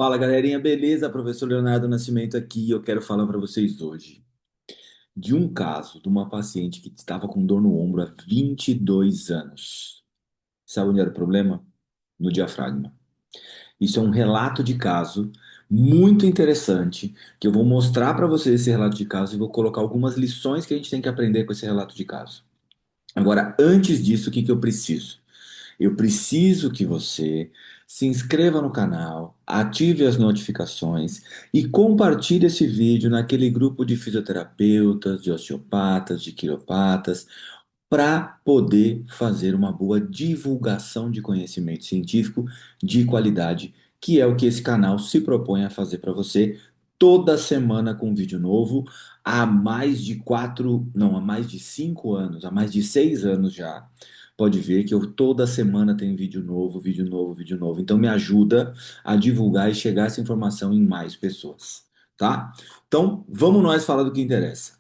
Fala galerinha, beleza? Professor Leonardo Nascimento aqui e eu quero falar para vocês hoje de um caso de uma paciente que estava com dor no ombro há 22 anos. Sabe onde era o problema? No diafragma. Isso é um relato de caso muito interessante que eu vou mostrar para vocês esse relato de caso e vou colocar algumas lições que a gente tem que aprender com esse relato de caso. Agora, antes disso, o que que eu preciso? Eu preciso que você se inscreva no canal, ative as notificações e compartilhe esse vídeo naquele grupo de fisioterapeutas, de osteopatas, de quiropatas, para poder fazer uma boa divulgação de conhecimento científico de qualidade, que é o que esse canal se propõe a fazer para você toda semana com um vídeo novo, há mais de não, há mais de 5 anos, há mais de 6 anos já. Pode ver que eu toda semana tenho vídeo novo, vídeo novo, vídeo novo. Então me ajuda a divulgar e chegar essa informação em mais pessoas, tá? Então vamos nós falar do que interessa.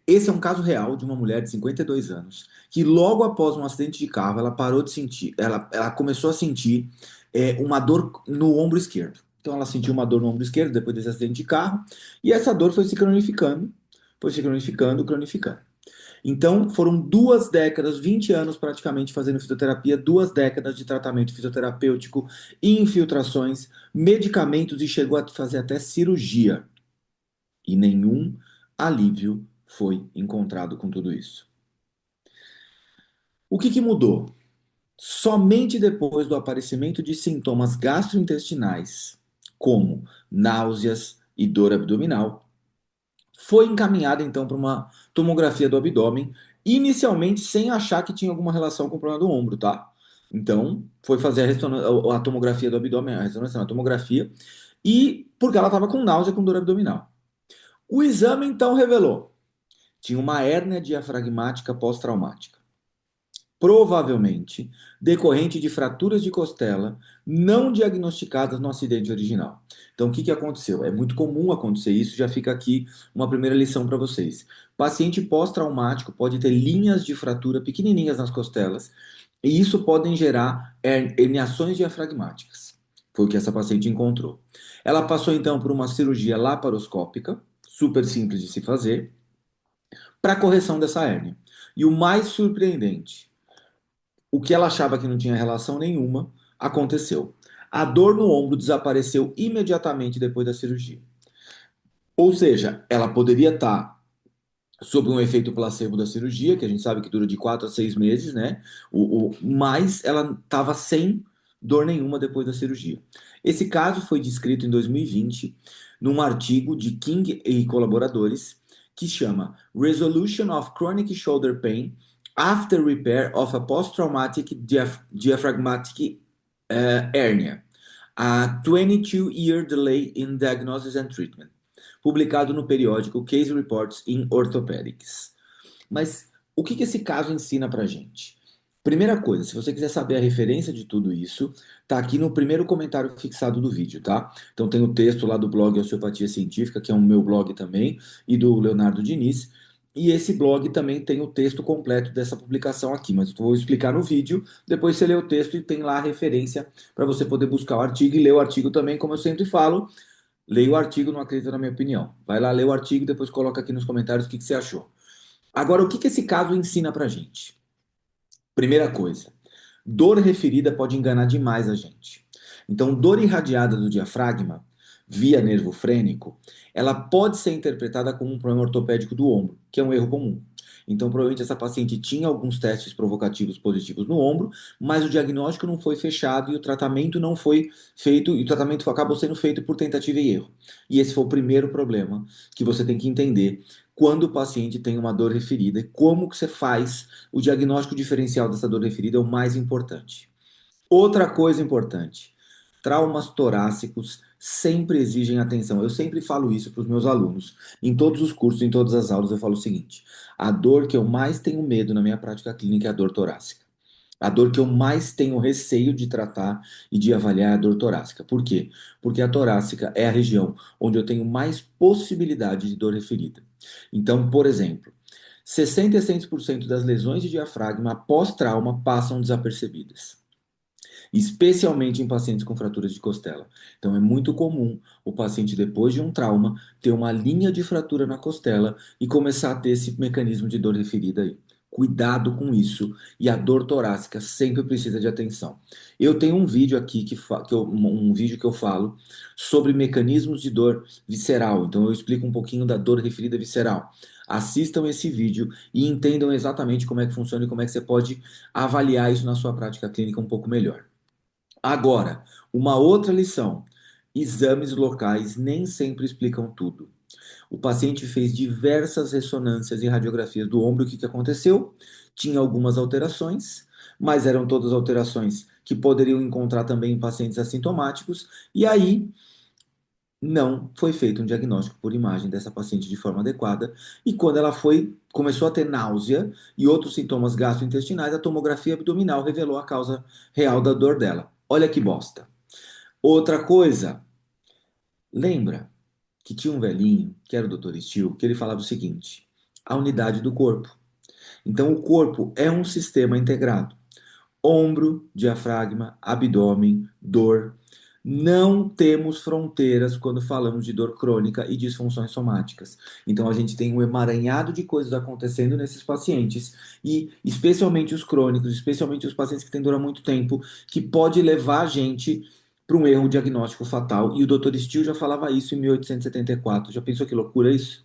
Esse é um caso real de uma mulher de 52 anos que logo após um acidente de carro ela parou de sentir, ela começou a sentir uma dor no ombro esquerdo. Então ela sentiu uma dor no ombro esquerdo depois desse acidente de carro e essa dor foi se cronificando, cronificando. Então foram 2 décadas, 20 anos praticamente fazendo fisioterapia, 2 décadas de tratamento fisioterapêutico, infiltrações, medicamentos e chegou a fazer até cirurgia e nenhum alívio foi encontrado com tudo isso. O que que mudou? Somente depois do aparecimento de sintomas gastrointestinais, como náuseas e dor abdominal, foi encaminhada então para uma tomografia do abdômen, inicialmente sem achar que tinha alguma relação com o problema do ombro, tá? Então, foi fazer a tomografia do abdômen, a ressonância na tomografia, e porque ela estava com náusea, com dor abdominal. O exame então revelou tinha uma hérnia diafragmática pós-traumática, provavelmente decorrente de fraturas de costela não diagnosticadas no acidente original. Então, o que que aconteceu? É muito comum acontecer isso, já fica aqui uma primeira lição para vocês. Paciente pós-traumático pode ter linhas de fratura pequenininhas nas costelas, e isso podem gerar herniações diafragmáticas. Foi o que essa paciente encontrou. Ela passou então por uma cirurgia laparoscópica, super simples de se fazer, para correção dessa hérnia. E o mais surpreendente, o que ela achava que não tinha relação nenhuma, aconteceu. A dor no ombro desapareceu imediatamente depois da cirurgia. Ou seja, ela poderia estar sob um efeito placebo da cirurgia, que a gente sabe que dura de 4 a 6 meses, né? Mas ela estava sem dor nenhuma depois da cirurgia. Esse caso foi descrito em 2020 num artigo de King e colaboradores que chama Resolution of Chronic Shoulder Pain After Repair of a Post-Traumatic Diaphragmatic Hernia. A 22-year delay in diagnosis and treatment publicado no periódico Case Reports in Orthopedics. Mas o que que esse caso ensina pra gente? Primeira coisa, se você quiser saber a referência de tudo isso, tá aqui no primeiro comentário fixado do vídeo, tá? Então tem o texto lá do blog Osteopatia Científica, que é o meu blog também, e do Leonardo Diniz. E esse blog também tem o texto completo dessa publicação aqui, mas eu vou explicar no vídeo. Depois você lê o texto e tem lá a referência para você poder buscar o artigo e ler o artigo também, como eu sempre falo. Leia o artigo, não acredita na minha opinião. Vai lá ler o artigo e depois coloca aqui nos comentários o que que você achou. Agora, o que que esse caso ensina pra gente? Primeira coisa, dor referida pode enganar demais a gente. Então, dor irradiada do diafragma, via nervo frênico, ela pode ser interpretada como um problema ortopédico do ombro, que é um erro comum. Então, provavelmente essa paciente tinha alguns testes provocativos positivos no ombro, mas o diagnóstico não foi fechado e o tratamento não foi feito, e o tratamento acabou sendo feito por tentativa e erro. E esse foi o primeiro problema que você tem que entender quando o paciente tem uma dor referida e como que você faz o diagnóstico diferencial dessa dor referida é o mais importante. Outra coisa importante: traumas torácicos sempre exigem atenção. Eu sempre falo isso para os meus alunos. Em todos os cursos, em todas as aulas, eu falo o seguinte: a dor que eu mais tenho medo na minha prática clínica é a dor torácica. A dor que eu mais tenho receio de tratar e de avaliar é a dor torácica. Por quê? Porque a torácica é a região onde eu tenho mais possibilidade de dor referida. Então, por exemplo, 66% das lesões de diafragma pós-trauma passam desapercebidas. especialmente em pacientes com fraturas de costela. Então, é muito comum o paciente, depois de um trauma, ter uma linha de fratura na costela e começar a ter esse mecanismo de dor referida aí. Cuidado com isso. E a dor torácica sempre precisa de atenção. Eu tenho um vídeo aqui um vídeo que eu falo sobre mecanismos de dor visceral. Então eu explico um pouquinho da dor referida visceral. Assistam esse vídeo e entendam exatamente como é que funciona e como é que você pode avaliar isso na sua prática clínica um pouco melhor. Agora, uma outra lição: exames locais nem sempre explicam tudo. O paciente fez diversas ressonâncias e radiografias do ombro. O que que aconteceu? Tinha algumas alterações, mas eram todas alterações que poderiam encontrar também em pacientes assintomáticos, e aí não foi feito um diagnóstico por imagem dessa paciente de forma adequada, e quando ela começou a ter náusea e outros sintomas gastrointestinais, a tomografia abdominal revelou a causa real da dor dela. Olha que bosta. Outra coisa, lembra que tinha um velhinho, que era o Dr. Steele, que ele falava o seguinte: a unidade do corpo. Então, o corpo é um sistema integrado. Ombro, diafragma, abdômen, dor. Não temos fronteiras quando falamos de dor crônica e disfunções somáticas. Então, a gente tem um emaranhado de coisas acontecendo nesses pacientes, e especialmente os crônicos, especialmente os pacientes que têm dor há muito tempo, que pode levar a gente para um erro diagnóstico fatal. E o Dr. Steele já falava isso em 1874. Já pensou que loucura isso?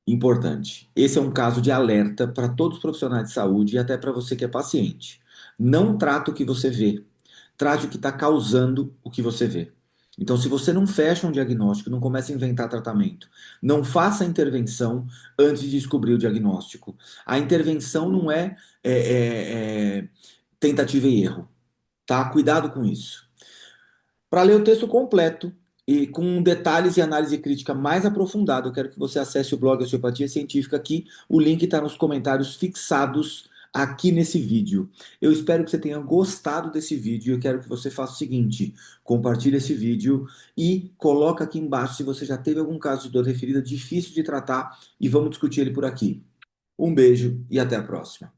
Importante. Esse é um caso de alerta para todos os profissionais de saúde e até para você que é paciente. Não trata o que você vê, trate o que está causando o que você vê. Então, se você não fecha um diagnóstico, não começa a inventar tratamento, não faça a intervenção antes de descobrir o diagnóstico. A intervenção não é tentativa e erro, tá? Cuidado com isso. Para ler o texto completo e com detalhes e análise crítica mais aprofundada, eu quero que você acesse o blog Osteopatia Científica aqui. O link está nos comentários fixados aqui nesse vídeo. Eu espero que você tenha gostado desse vídeo. Eu quero que você faça o seguinte: compartilhe esse vídeo e coloca aqui embaixo se você já teve algum caso de dor referida difícil de tratar, e vamos discutir ele por aqui. Um beijo e até a próxima.